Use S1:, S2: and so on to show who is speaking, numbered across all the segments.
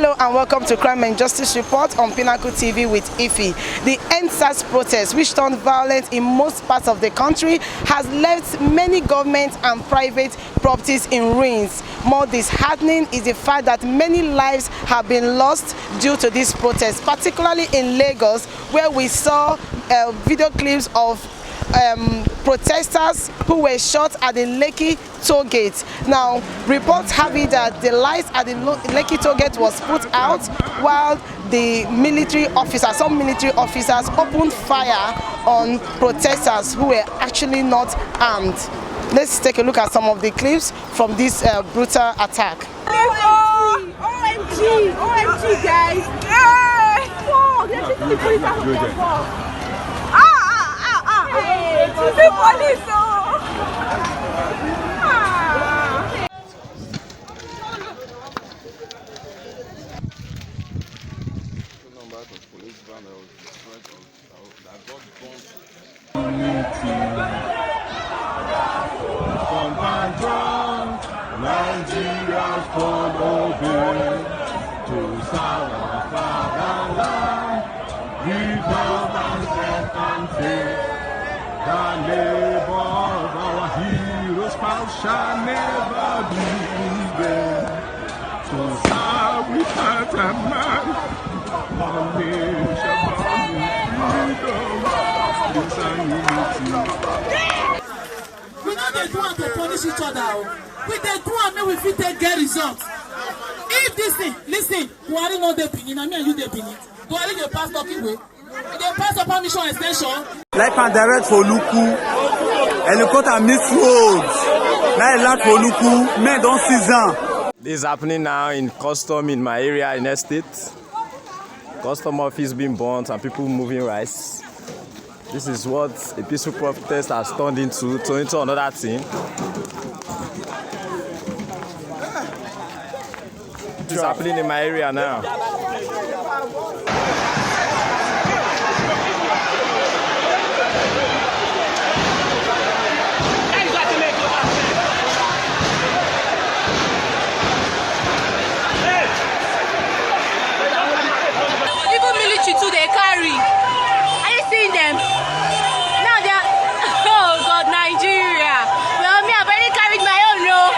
S1: Hello and welcome to Crime and Justice Report on Pinnacle TV with Ify. The EndSARS protest, which turned violent in most parts of the country, has left many government and private properties in ruins. More disheartening is the fact that many lives have been lost due to this protest, particularly in Lagos, where we saw video clips of protesters who were shot at the Lekki Toll gate. Now, reports have it that the lights at the Lekki Toll gate was put out while the some military officers opened fire on protesters who were actually not armed. Let's take a look at some of the clips from this brutal attack.
S2: OMG! OMG, guys! Whoa, they're taking the police out of their fault. The police!
S3: Nigerians follow him to our fatherland. We love and strength and faith. The labor of our heroes shall never be in vain. To serve with heart and mind, one nation bound in freedom, peace and unity.
S4: We know they do want to punish each other. We dey do am make we fit get results. If this thing, listen, Buhari no dey Benin, and me and you dey Benin. Buhari dey pass talking way. He dey pass the permission extension.
S5: Like and direct for Luku, helicopter miss roads. Now land for Luku, men don't seize.
S6: This is happening now in custom in my area in estate. Custom office being burnt and people moving rice. This is what a peaceful protest has turned into another thing. This is happening in my area now.
S2: Even military too, they carry. Are you seeing them? Now they're, oh God, Nigeria. Well, me, I've already carried my own, no.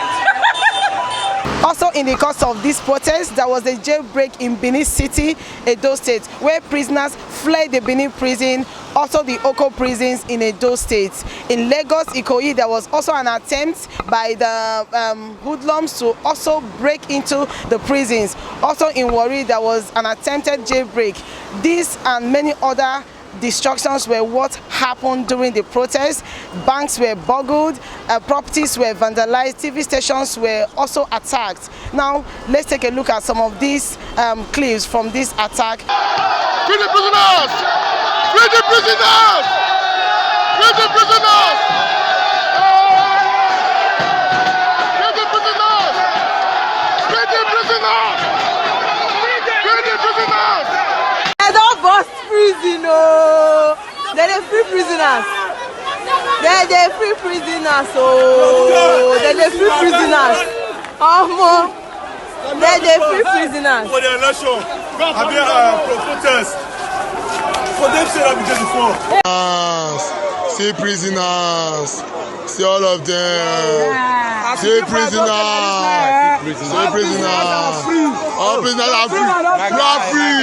S1: Also, in the course of this protest, there was a jailbreak in Benin City, Edo State, where prisoners fled the Benin prison, also the Oko prisons in Edo State. In Lagos, Ikoyi, there was also an attempt by the hoodlums to also break into the prisons. Also in Warri, there was an attempted jailbreak. These and many other destructions were what happened during the protest. Banks were burgled, properties were vandalized, TV stations were also attacked. Now, let's take a look at some of these clips from this attack.
S3: Free the prisoners! Free the prisoners! Free the prisoners! Free the prisoners! Free the prisoners! Free the prisoners!
S7: They don't bust prison, oh. They're free prisoners. They're free prisoners, oh. They're free prisoners. They're free prisoners.
S3: For the election, have you protest? For them say that just before. See prisoners. See all of them. See prisoners. See prisoners. All prisoners are free. You are free.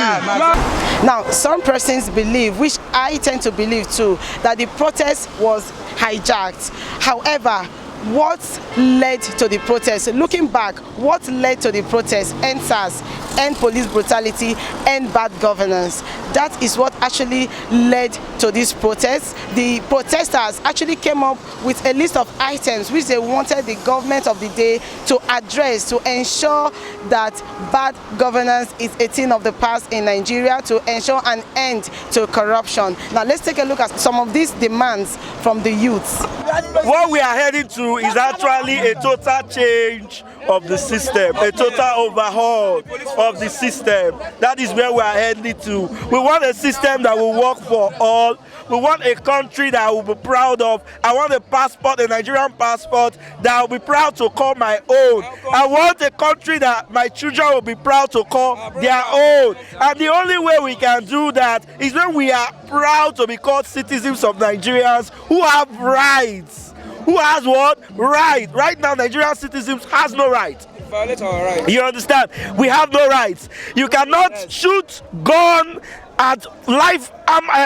S1: Now, some persons believe, which I tend to believe too, that the protest was hijacked. However, what led to the protest? Looking back, what led to the protest? EndSARS, end police brutality, end bad governance. That is what actually led to this protest. The protesters actually came up with a list of items which they wanted the government of the day to address to ensure that bad governance is a thing of the past in Nigeria, to ensure an end to corruption. Now let's take a look at some of these demands from the youths.
S8: What we are heading to is actually a total change of the system, a total overhaul of the system. That is where we are heading to. We want a system that will work for all. We want a country that I will be proud of. I want a passport, a Nigerian passport, that I will be proud to call my own. I want a country that my children will be proud to call their own. And the only way we can do that is when we are proud to be called citizens of Nigerians who have rights. Who has what? Right. Right now, Nigerian citizens has no right.
S9: Violate our rights.
S8: You understand? We have no rights. You cannot shoot gun at live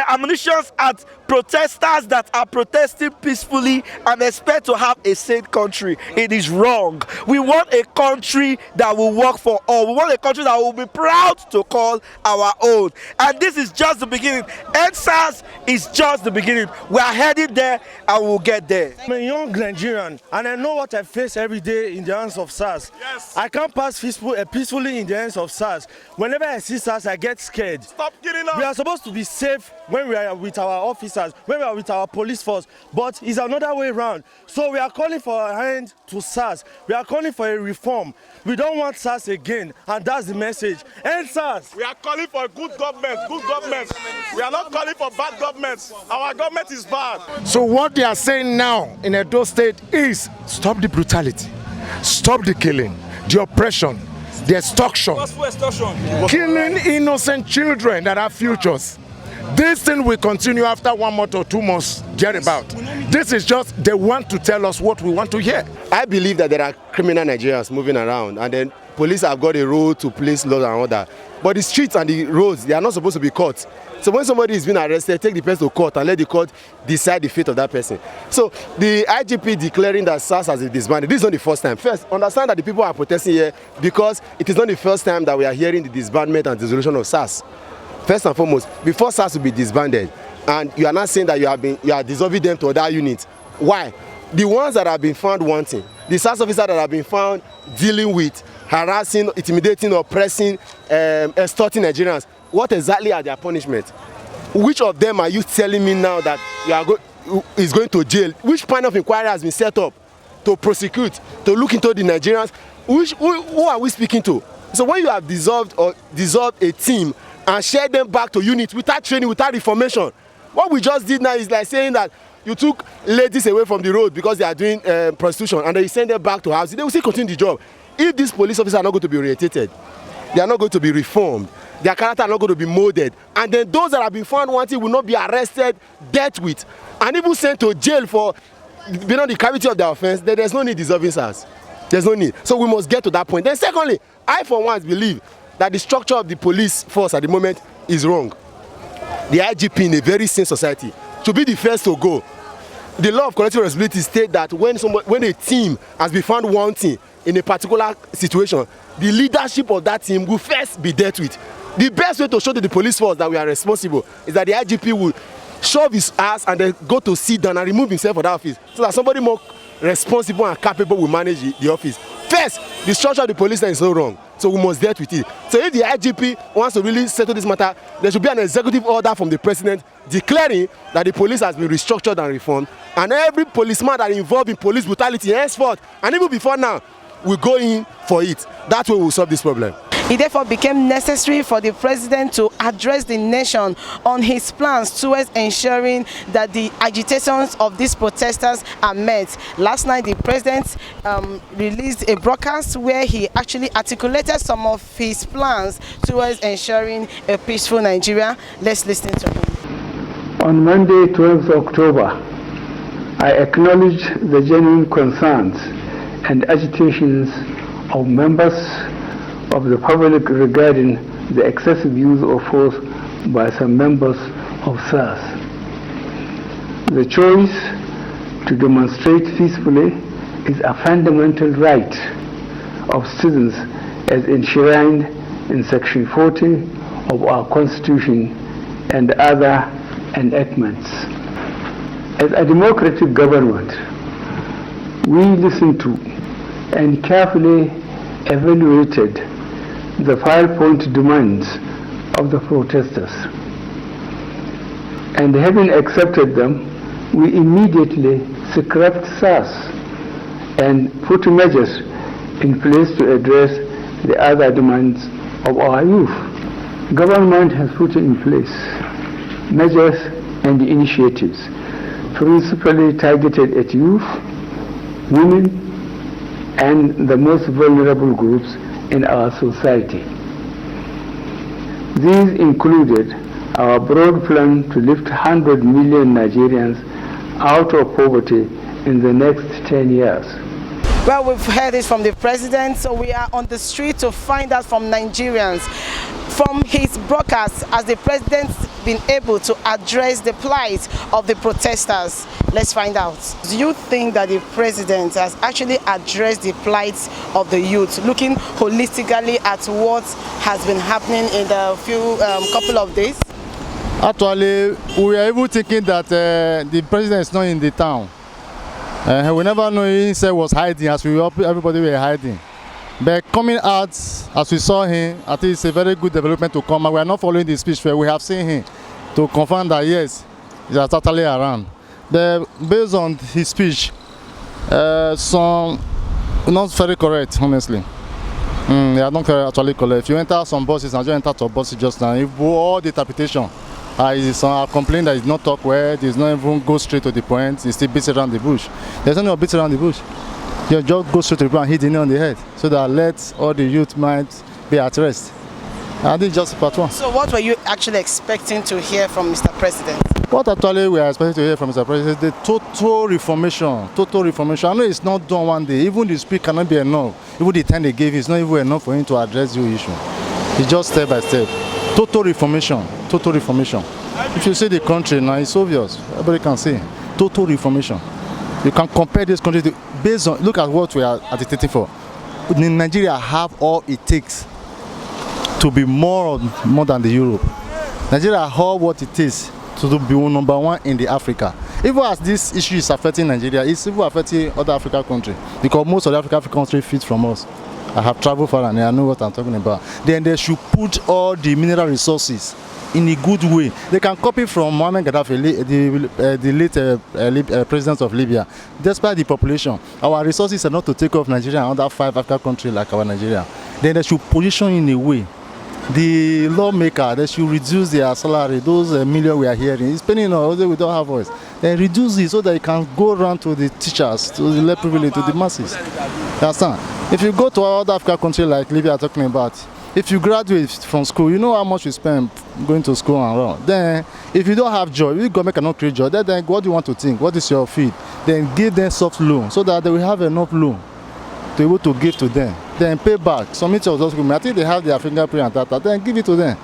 S8: ammunition at protesters that are protesting peacefully and expect to have a safe country. It is wrong. We want a country that will work for all. We want a country that will be proud to call our own. And this is just the beginning. EndSARS is just the beginning. We are heading there and we'll get there.
S10: I'm a young Nigerian and I know what I face every day in the hands of SARS.
S3: Yes.
S10: I can't pass peacefully in the hands of SARS. Whenever I see SARS, I get scared.
S3: Stop killing us.
S10: We are supposed to be safe when we are with our officers, when we are with our police force, but it's another way around. So we are calling for a hand to SARS. We are calling for a reform. We don't want SARS again, and that's the message. End SARS.
S3: We are calling for good government, good government. We are not calling for bad governments. Our government is bad.
S11: So what they are saying now in Edo State is stop the brutality, stop the killing, the oppression, the extortion, killing innocent children that have futures. This thing will continue after 1 month or 2 months, thereabout. This is just, they want to tell us what we want to hear.
S12: I believe that there are criminal Nigerians moving around, and then police have got a role to place law and order. But the streets and the roads, they are not supposed to be caught. So when somebody is being arrested, take the person to court and let the court decide the fate of that person. So the IGP declaring that SARS has been disbanded, this is not the first time. First, understand that the people are protesting here because it is not the first time that we are hearing the disbandment and dissolution of SARS. First and foremost, before SARS will be disbanded, and you are not saying that you are dissolving them to other units. Why? The ones that have been found wanting, the SARS officers that have been found dealing with harassing, intimidating, oppressing, extorting Nigerians, what exactly are their punishments? Which of them are you telling me now that is going to jail? Which panel of inquiry has been set up to prosecute, to look into the Nigerians? Who are we speaking to? So when you have dissolved a team and shared them back to units without training, without information, what we just did now is like saying that you took ladies away from the road because they are doing prostitution and then you send them back to houses. They will still continue the job. If these police officers are not going to be orientated, they are not going to be reformed, their character are not going to be molded, and then those that have been found wanting will not be arrested, dealt with, and even sent to jail for beyond the gravity of their offense, then there's no need dissolving SARS. There's no need. So we must get to that point. Then secondly, I for once believe that the structure of the police force at the moment is wrong. The IGP in a very sane society should be the first to go. The law of collective responsibility states that when a team has been found wanting in a particular situation, the leadership of that team will first be dealt with. The best way to show to the police force that we are responsible is that the IGP will shove his ass and then go to sit down and remove himself from that office so that somebody more responsible and capable will manage the office. First, the structure of the police is so wrong, so we must deal with it. So if the IGP wants to really settle this matter, there should be an executive order from the president declaring that the police has been restructured and reformed, and every policeman that is involved in police brutality henceforth, and even before now, will go in for it. That way we will solve this problem.
S1: It therefore became necessary for the president to address the nation on his plans towards ensuring that the agitations of these protesters are met. Last night, the president released a broadcast where he actually articulated some of his plans towards ensuring a peaceful Nigeria. Let's listen to him.
S13: On Monday, 12th October, I acknowledge the genuine concerns and agitations of members of the public regarding the excessive use of force by some members of SARS. The choice to demonstrate peacefully is a fundamental right of citizens as enshrined in Section 40 of our Constitution and other enactments. As a democratic government, we listened to and carefully evaluated the 5-point demands of the protesters. And having accepted them, we immediately scrapped SARS and put measures in place to address the other demands of our youth. Government has put in place measures and initiatives principally targeted at youth, women, and the most vulnerable groups in our society. These included our broad plan to lift 100 million Nigerians out of poverty in the next 10 years.
S1: Well, we've heard this from the president, so we are on the street to find out from Nigerians. From his broadcast, has the president been able to address the plight of the protesters? Let's find out. Do you think that the president has actually addressed the plight of the youth, looking holistically at what has been happening in the couple of days?
S9: Actually, we are even thinking that the president is not in the town. We never know he said was hiding, as everybody were hiding. But coming out, as we saw him, I think it's a very good development to come. We are not following the speech where we have seen him to confirm that yes, he is totally around. But based on his speech, some not very correct, honestly. They are not actually correct. If you enter some buses, and you enter to buses just now, if all the interpretation, some complain that it's not talk well, it's not even go straight to the point, it's still beats around the bush. There's no beats around the bush. You just go straight to the point and hit it on the head, so that let all the youth minds be at rest. And this is just part one.
S1: So what were you actually expecting to hear from Mr. President?
S9: What actually we are expecting to hear from Mr. President is the total reformation. Total reformation. I know it's not done one day. Even the speech cannot be enough. Even the time they gave, it's not even enough for him to address your issue. It's just step by step. Total reformation. Total reformation. If you see the country now, it's obvious. Everybody can see. Total reformation. You can compare this country to, based on, look at what we are agitating for. Nigeria have all it takes to be more than the Europe. Nigeria have what it is to be number one in the Africa. Even as this issue is affecting Nigeria, it's even affecting other African countries, because most of the African countries fit from us. I have traveled far and I know what I'm talking about. Then they should put all the mineral resources in a good way. They can copy from Mohamed Gaddafi, the late president of Libya. Despite the population, our resources are not to take off Nigeria and other 5 African countries like our Nigeria. Then they should position in a way. The lawmaker, they should reduce their salary. Those million we are hearing, it's spending on although we don't have voice. Then reduce it so that it can go around to the teachers, to the lay privilege, to the masses. Understand? If you go to other African countries like Libya, talking about, if you graduate from school, you know how much you spend going to school and around. Then, if you don't have job, if the government cannot create job, then what do you want to think? What is your field? Then give them soft loan so that they will have enough loan to be able to give to them. Then pay back. Some of those government, I think they have their fingerprint and data. Then give it to them.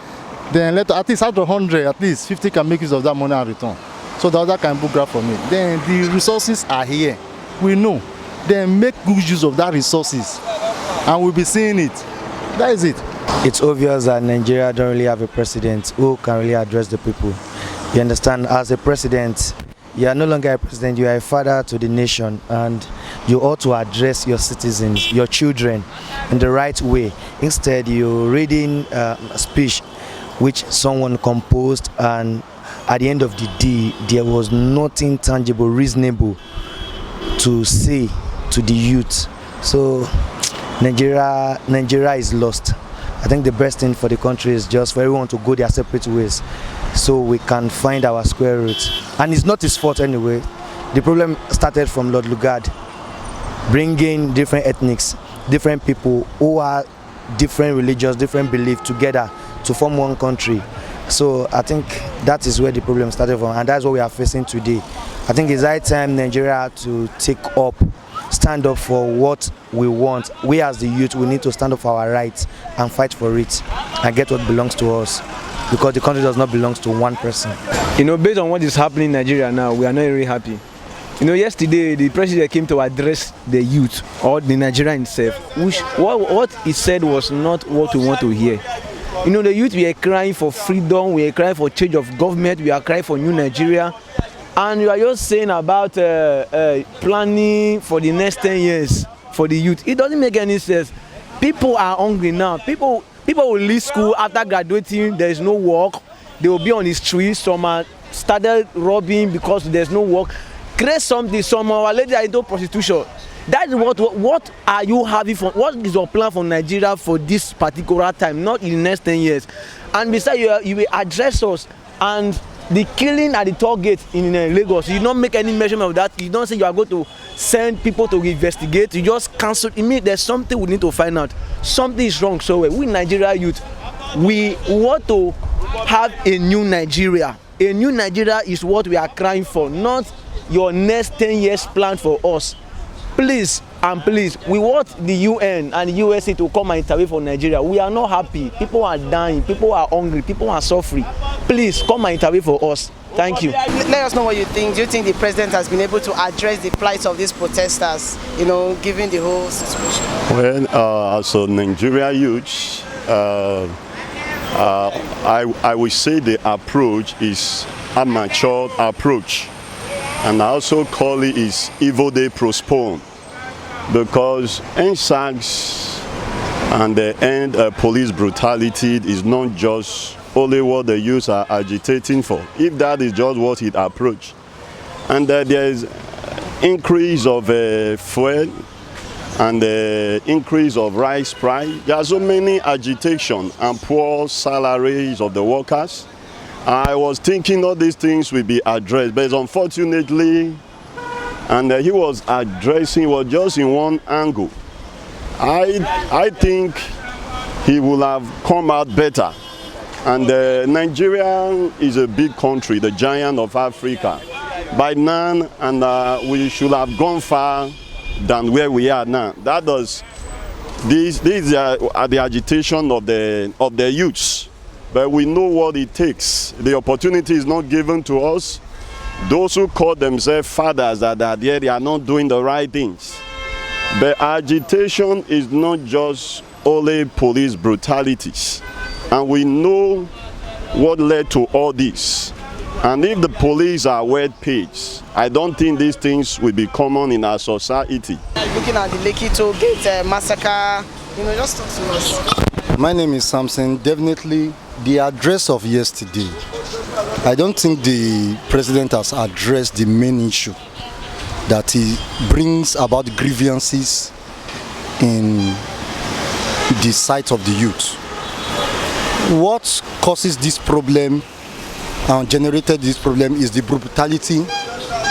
S9: Then let at least out of 100, at least 50 can make use of that money and return. So the other can book grab from it. Then the resources are here. We know. Then make good use of that resources, and we'll be seeing it. That is it.
S14: It's obvious that Nigeria don't really have a president who can really address the people. You understand? As a president, you are no longer a president, you are a father to the nation, and you ought to address your citizens, your children, in the right way. Instead, you're reading a speech which someone composed, and at the end of the day, there was nothing tangible, reasonable to say to the youth. So Nigeria is lost. I think the best thing for the country is just for everyone to go their separate ways so we can find our square root. And it's not his fault anyway. The problem started from Lord Lugard, bringing different ethnics, different people who are different religions, different beliefs together to form one country. So I think that is where the problem started from, and that's what we are facing today. I think it's high time Nigeria to take up, stand up for what we want. We as the youth, we need to stand up for our rights and fight for it and get what belongs to us, because the country does not belong to one person.
S15: You know, based on what is happening in Nigeria now, we are not really happy. You know, yesterday the president came to address the youth, or the Nigerian itself, which what he said was not what we want to hear. You know, the youth, we are crying for freedom, we are crying for change of government, we are crying for new Nigeria. And you are just saying about planning for the next 10 years for the youth. It doesn't make any sense. People are hungry now. People will leave school after graduating, there is no work. They will be on the streets. Some are started robbing because there's no work. Create something. Some of our ladies are into prostitution. That is what are you having for? What is your plan for Nigeria for this particular time, not in the next 10 years? And besides, you will address us. And the killing at the toll gate in Lagos, you don't make any measurement of that. You don't say you are going to send people to investigate. You just cancel. It means there's something we need to find out. Something is wrong. So we Nigeria youth, we want to have a new Nigeria. A new Nigeria is what we are crying for, not your next 10 years plan for us. Please and please, we want the UN and the USA to come and intervene for Nigeria. We are not happy. People are dying. People are hungry. People are suffering. Please come and intervene for us. Thank you.
S1: Let us know what you think. Do you think the president has been able to address the plight of these protesters, given the whole situation?
S16: Well, as a Nigeria youth, I would say the approach is a mature approach. And I also call it is evil day postponed, because NSACs and the end police brutality is not just only what the youth are agitating for. If that is just what it approach, and there is increase of fuel and the increase of rice price, there are so many agitation and poor salaries of the workers. I was thinking all these things will be addressed, but unfortunately, and he was just in one angle. I think he will have come out better. And Nigeria is a big country, the giant of Africa. By now, and we should have gone far than where we are now. That does. These are the agitation of the youths. But we know what it takes. The opportunity is not given to us. Those who call themselves fathers that are there, they are not doing the right things. But agitation is not just only police brutalities. And we know what led to all this. And if the police are well paid, I don't think these things will be common in our society.
S1: Looking at the Lekki Toll gate massacre, just talk to us.
S9: My name is Samson. Definitely the address of yesterday, I don't think the president has addressed the main issue, that he brings about grievances in the sight of the youth. What causes this problem and generated this problem is the brutality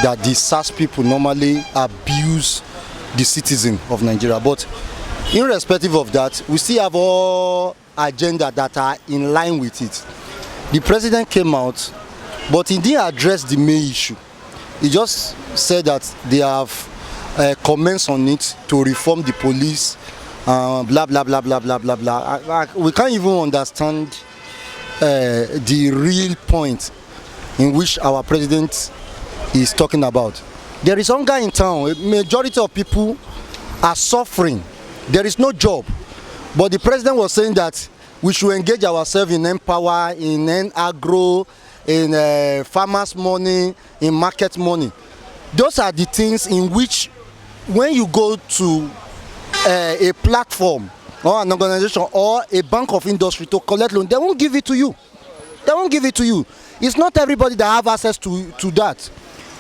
S9: that the SARS people normally abuse the citizen of Nigeria. But irrespective of that, we still have all agenda that are in line with it. The president came out, but he didn't address the main issue. He just said that they have comments on it to reform the police, blah blah blah blah blah blah blah. We can't even understand the real point in which our president is talking about. There is hunger in town. A majority of people are suffering. There is no job. But the president was saying that we should engage ourselves in empower, in agro, in farmers' money, in market money. Those are the things in which, when you go to a platform or an organization or a bank of industry to collect loan, they won't give it to you. They won't give it to you. It's not everybody that have access to that.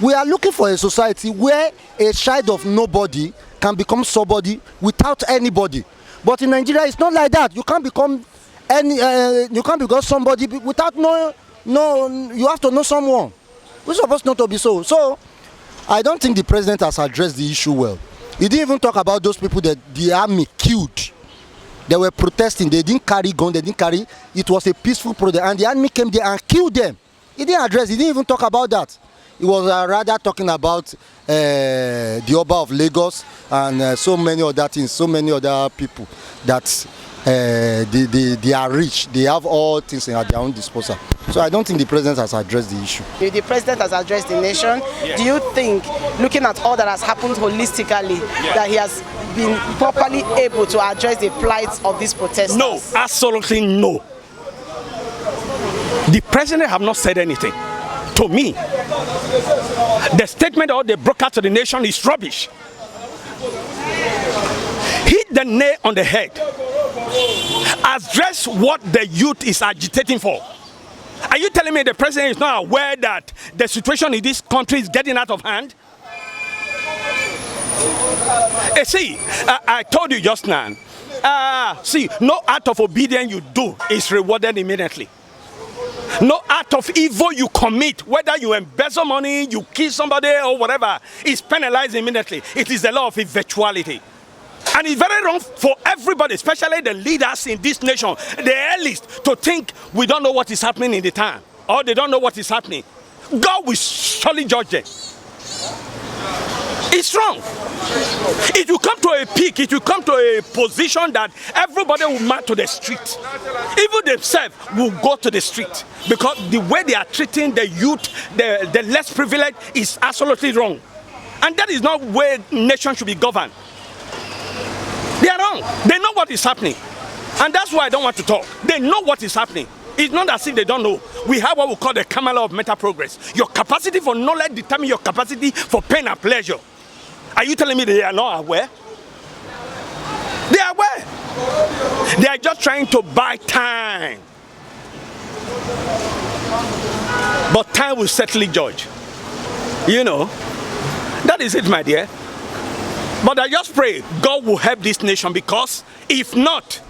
S9: We are looking for a society where a child of nobody can become somebody without anybody. But in Nigeria, it's not like that. You can't become somebody without you have to know someone. We're supposed not to be so. So I don't think the president has addressed the issue well. He didn't even talk about those people that the army killed. They were protesting. They didn't carry gun. They didn't carry. It was a peaceful protest, and the army came there and killed them. He didn't address. He didn't even talk about that. He was rather talking about the Oba of Lagos and so many other things, so many other people that they are rich. They have all things at their own disposal. So I don't think the president has addressed the issue.
S1: The president has addressed the nation. Do you think, looking at all that has happened holistically, that he has been properly able to address the plight of these protesters?
S8: No, absolutely no. The president have not said anything. To me, the statement or the broadcast to the nation is rubbish. Hit the nail on the head. Address what the youth is agitating for. Are you telling me the president is not aware that the situation in this country is getting out of hand?
S17: See, I told you just now. See, no act of obedience you do is rewarded immediately. No act of evil you commit, whether you embezzle money, you kill somebody or whatever, is penalized immediately. It is the law of eventuality. And it's very wrong for everybody, especially the leaders in this nation, the earliest, to think we don't know what is happening in the town, or they don't know what is happening. God will surely judge them. It's wrong. It will come to a peak, it will come to a position that everybody will march to the street. Even themselves will go to the street, because the way they are treating the youth, the less privileged, is absolutely wrong. And that is not where nation should be governed. They are wrong. They know what is happening. And that's why I don't want to talk. They know what is happening. It's not as if they don't know. We have what we call the camel of mental progress. Your capacity for knowledge determines your capacity for pain and pleasure. Are you telling me they are not aware? They are aware. They are just trying to buy time. But time will certainly judge. You know, that is it, my dear. But I just pray God will help this nation, because if not,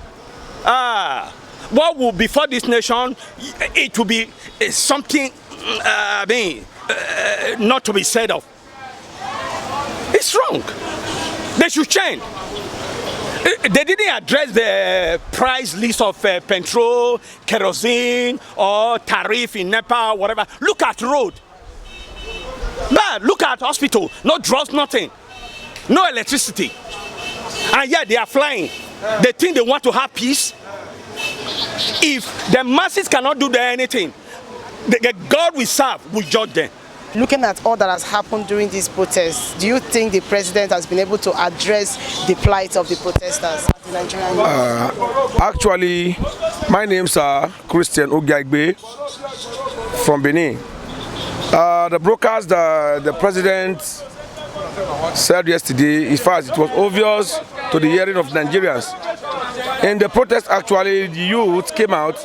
S17: what will befall this nation, it will be something, not to be said of. It's wrong. They should change. They didn't address the price list of petrol, kerosene, or tariff in NEPA, whatever. Look at road. Bad. Look at hospital. No drugs, nothing. No electricity. And yet they are flying. They think they want to have peace. If the masses cannot do anything, the God we serve will judge them.
S1: Looking at all that has happened during these protests, do you think the president has been able to address the plight of the protesters at the Nigerian
S18: Actually, my name is Christian Ogiagbe from Benin. The brokers, the president said yesterday, in fact, it was obvious to the hearing of Nigerians. In the protest, actually, the youth came out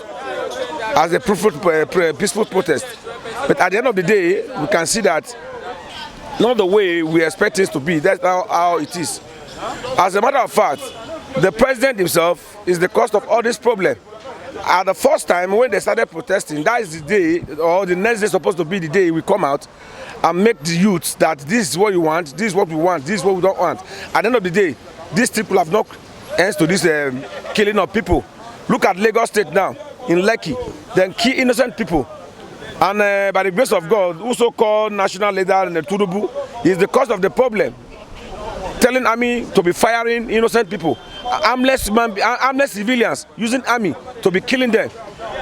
S18: as a peaceful protest. But at the end of the day, we can see that not the way we expect it to be. That's how it is. As a matter of fact, the president himself is the cause of all this problem. At the first time when they started protesting, that is the day, or the next day supposed to be the day we come out and make the youth that this is what you want, this is what we want, this is what we don't want. At the end of the day, these people have no ends to this killing of people. Look at Lagos State now, in Lekki, they kill innocent people. And by the grace of God, who so-called national leader in the Tudubu is the cause of the problem. Telling army to be firing innocent people, armless civilians, using army to be killing them.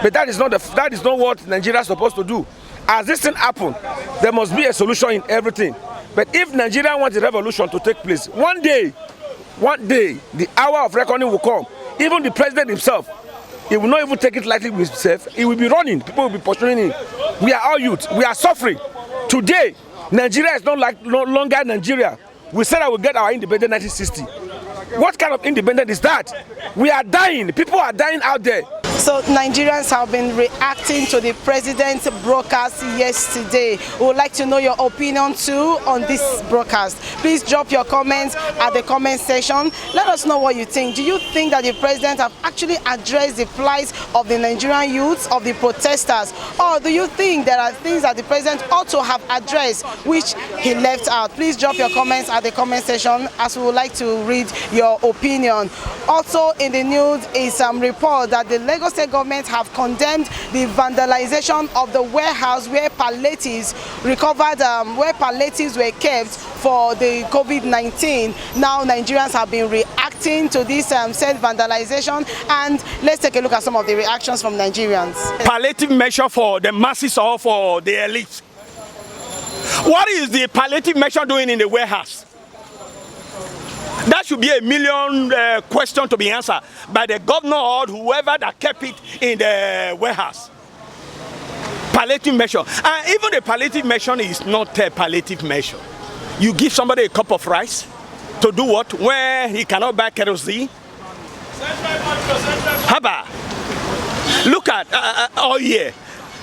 S18: But that is not what Nigeria is supposed to do. As this thing happens, there must be a solution in everything. But if Nigeria wants a revolution to take place, one day, the hour of reckoning will come. Even the president himself, he will not even take it lightly with himself. He will be running. People will be pursuing him. We are all youth. We are suffering. Today, Nigeria is no longer Nigeria. We said that we get our independence in 1960. What kind of independence is that? We are dying. People are dying out there.
S1: So Nigerians have been reacting to the president's broadcast yesterday. We would like to know your opinion too on this broadcast. Please drop your comments at the comment section. Let us know what you think. Do you think that the president have actually addressed the plight of the Nigerian youths, of the protesters? Or do you think there are things that the president ought to have addressed which he left out? Please drop your comments at the comment section, as we would like to read your opinion. Also in the news is some report that the Lagos State government have condemned the vandalization of the warehouse where palliatives recovered, where palliatives were kept for the COVID-19. Now Nigerians have been reacting to this said vandalization, and let's take a look at some of the reactions from Nigerians.
S17: Palliative measure for the masses or for the elite? What is the palliative measure doing in the warehouse? That should be a million question to be answered by the governor or whoever that kept it in the warehouse. Palliative measure. And even the palliative measure is not a palliative measure. You give somebody a cup of rice to do what? Where he cannot buy kerosene. Haba. Look at oil.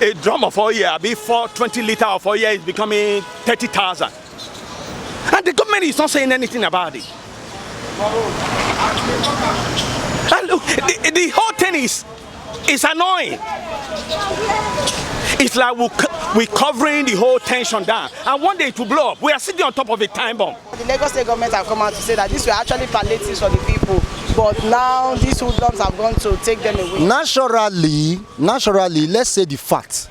S17: A drum of oil, before 20 liters of oil is becoming 30,000. And the government government is not saying anything about it. And look, the whole thing is annoying. It's like we're covering the whole tension down, and one day it will blow up. We are sitting on top of a time bomb.
S1: The Lagos State government have come out to say that these were actually palliatives for the people, but now these hoodlums have gone to take them away.
S19: Naturally, let's say the fact.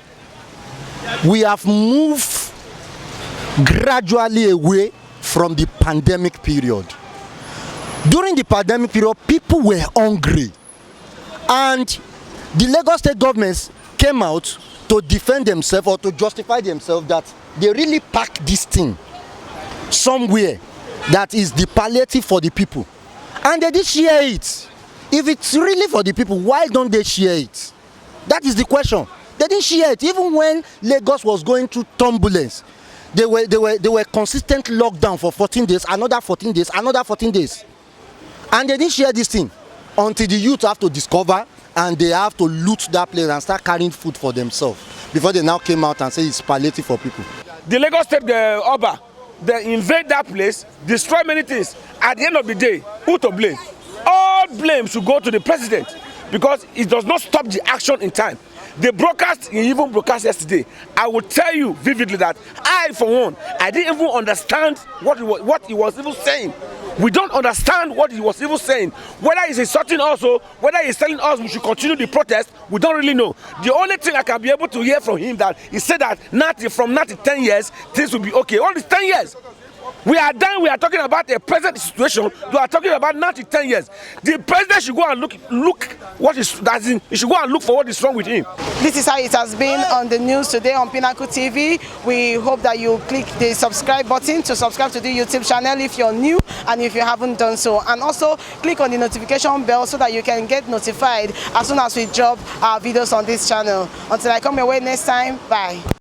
S19: We have moved gradually away from the pandemic period. During the pandemic period, people were hungry, and the Lagos State government came out to defend themselves or to justify themselves that they really pack this thing somewhere that is the palliative for the people, and they did share it. If it's really for the people, why don't they share it? That is the question. They didn't share it. Even when Lagos was going through turbulence, they were consistent lockdown for 14 days, another 14 days, another 14 days, and they didn't share this thing until the youth have to discover, and they have to loot that place and start carrying food for themselves before they now came out and say it's palliative for people.
S18: The Lagos State Oba, they invade that place, destroy many things. At the end of the day, who to blame? All blame should go to the president, because it does not stop the action in time. The broadcast, he even broadcast yesterday. I will tell you vividly that I, for one, I didn't even understand what he was even saying. We don't understand what he was even saying. Whether he's insulting us or whether he's telling us we should continue the protest, we don't really know. The only thing I can be able to hear from him that he said that from now to 10 years, things will be okay. Only 10 years. We are done. We are talking about a present situation. We are talking about now to 10 years. The president should go and look what is that. He should go and look for what is wrong with him.
S1: This is how it has been on the news today on Pinnacle TV. We hope that you click the subscribe button to subscribe to the YouTube channel if you're new and if you haven't done so. And also click on the notification bell so that you can get notified as soon as we drop our videos on this channel. Until I come your way next time, bye.